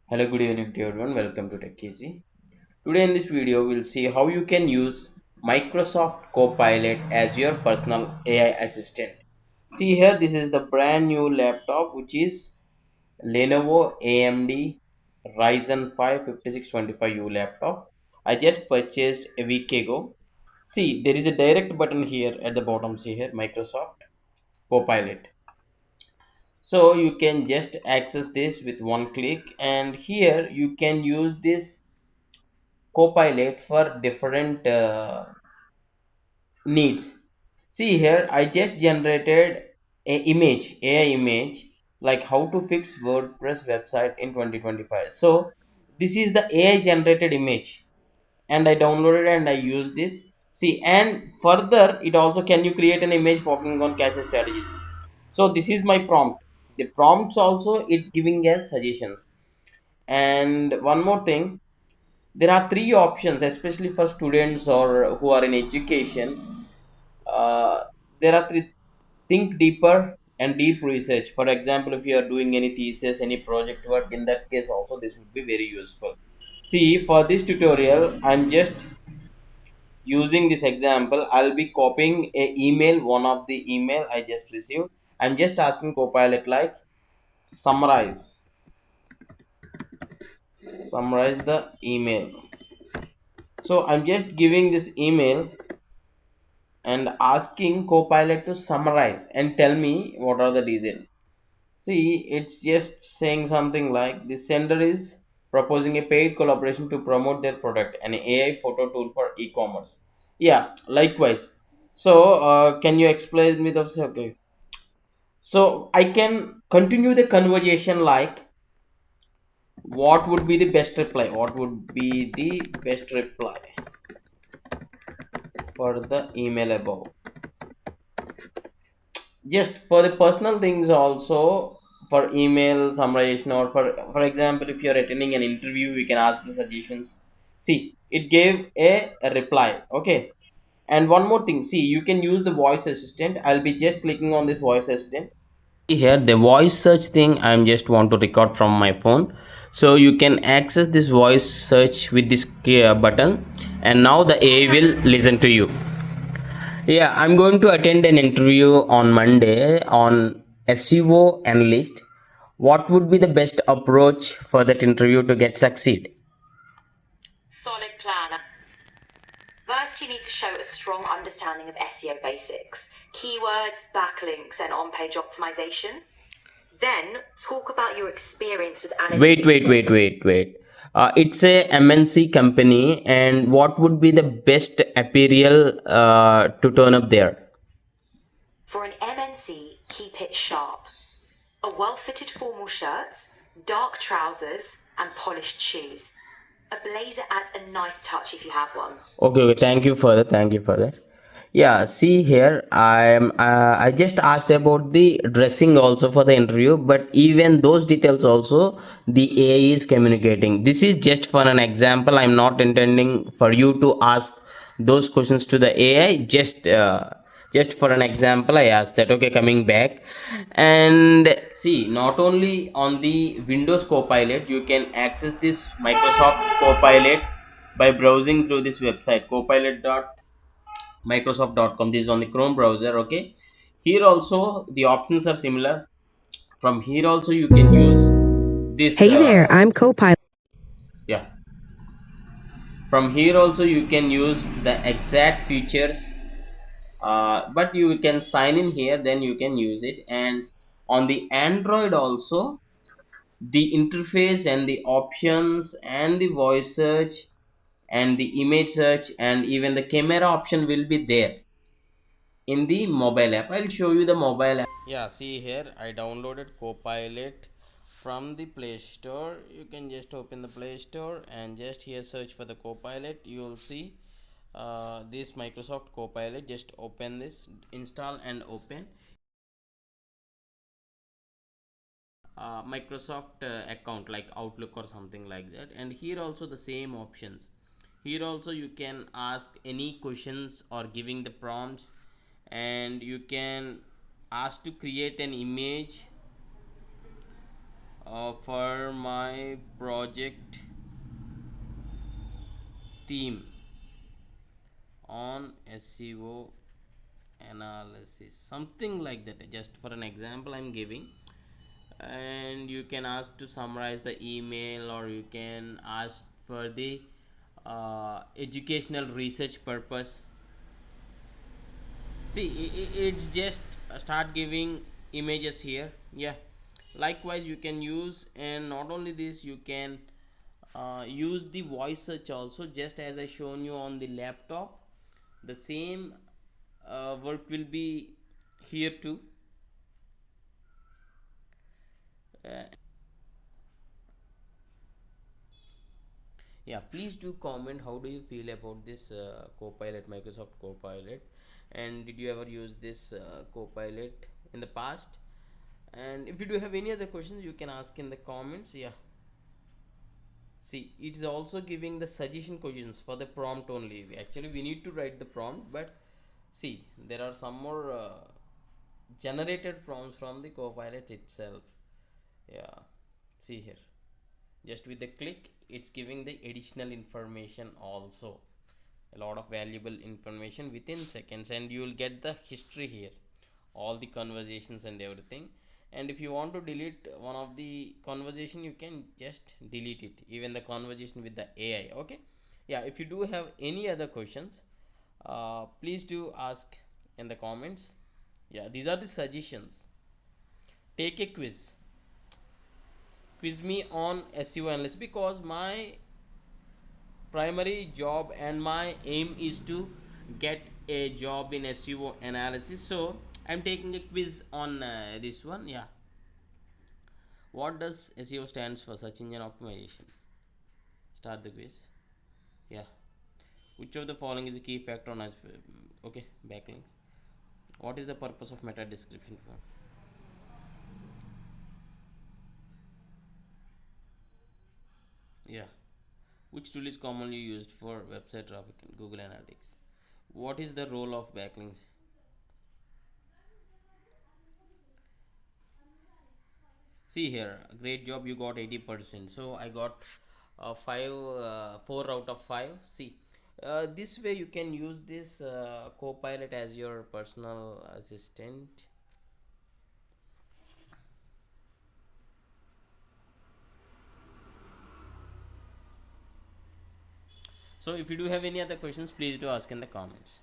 Hello, good evening to everyone. Welcome to Tech Easy. Today in this video, we'll see how you can use Microsoft Copilot as your personal AI assistant. See here, this is the brand new laptop, which is Lenovo AMD Ryzen 5 5625U laptop. I just purchased a week ago. See, there is a direct button here at the bottom. See here, Microsoft Copilot. So you can just access this with one click, and here you can use this Copilot for different needs. See here, I just generated a image, AI image, like how to fix WordPress website in 2025. So this is the AI generated image, and I downloaded and I use this. See, and further, it also can you create an image focusing on cache strategies. So this is my prompt. The prompts also it giving us suggestions. And one more thing, there are three options, especially for students or who are in education. uh, there are three: think deeper and deep research. For example, if you are doing any thesis, any project work, in that case also this would be very useful. See, for this tutorial I'm just using this example. I'll be copying a email, one of the email I just received. I'm just asking Copilot like summarize the email. So I'm just giving this email and asking Copilot to summarize and tell me what are the details. See, it's just saying something like the sender is proposing a paid collaboration to promote their product, an AI photo tool for e-commerce. Yeah, likewise. So, can you explain me the okay? So I can continue the conversation like, what would be the best reply? What would be the best reply for the email above? Just for the personal things also, for email summarization, or for example, if you're attending an interview, we can ask the suggestions. See, it gave a reply. Okay. And one more thing, see, you can use the voice assistant. I'll be just clicking on this voice assistant. Here the voice search thing, I'm just want to record from my phone. So you can access this voice search with this button, and now the AI will listen to you. Yeah, I'm going to attend an interview on Monday on SEO analyst. What would be the best approach for that interview to get succeed? Solid plan. First, you need to show a strong understanding of SEO basics, keywords, backlinks, and on-page optimization. Then, talk about your experience with analytics. Wait. It's a MNC company, and what would be the best apparel to turn up there? For an MNC, keep it sharp. A well-fitted formal shirt, dark trousers, and polished shoes. A blazer adds a nice touch if you have one. Okay. Thank you for that. Thank you for that. Yeah, see here, I just asked about the dressing also for the interview, but even those details also the AI is communicating. This is just for an example. I'm not intending for you to ask those questions to the AI. Just for an example, I asked that. Okay, coming back, and see, not only on the Windows Copilot, you can access this Microsoft Copilot by browsing through this website, copilot.microsoft.com. This is on the Chrome browser. Okay, here also the options are similar. From here also you can use this. Hey there, I'm Copilot. Yeah, from here also you can use the exact features, but you can sign in here, then you can use it. And on the Android also, the interface and the options and the voice search and the image search and even the camera option will be there in the mobile app. I'll show you the mobile app. Yeah, see here, I downloaded Copilot from the Play Store. You can just open the Play Store and just here search for the Copilot. You will see this Microsoft Copilot. Just open this, install and open. Microsoft account like Outlook or something like that. And here also the same options. Here also you can ask any questions or giving the prompts, and you can ask to create an image for my project theme on SEO analysis, something like that. Just for an example I'm giving, and you can ask to summarize the email, or you can ask for the educational research purpose. See, it's just start giving images here. Yeah, likewise you can use, and not only this, you can use the voice search also, just as I shown you on the laptop. The same work will be here too. Yeah, please do comment how do you feel about this Copilot, Microsoft Copilot, and did you ever use this Copilot in the past? And if you do have any other questions, you can ask in the comments. Yeah, see, it is also giving the suggestion questions for the prompt only. Actually we need to write the prompt, but see, there are some more generated prompts from the Copilot itself. Yeah, see here, just with the click it's giving the additional information also, a lot of valuable information within seconds, and you will get the history here, all the conversations and everything. And if you want to delete one of the conversation, you can just delete it, even the conversation with the AI. Okay, yeah, if you do have any other questions, please do ask in the comments. Yeah, these are the suggestions. Take a quiz me on SEO analysis, because my primary job and my aim is to get a job in SEO analysis. So I'm taking a quiz on this one. Yeah, what does SEO stands for? Search engine optimization. Start the quiz. Yeah, which of the following is a key factor on us? Okay, backlinks. What is the purpose of meta description? Yeah, which tool is commonly used for website traffic in Google Analytics? What is the role of backlinks? See here, great job, you got 80%. So I got 4 out of 5. See, this way you can use this Copilot as your personal assistant. So if you do have any other questions, please do ask in the comments.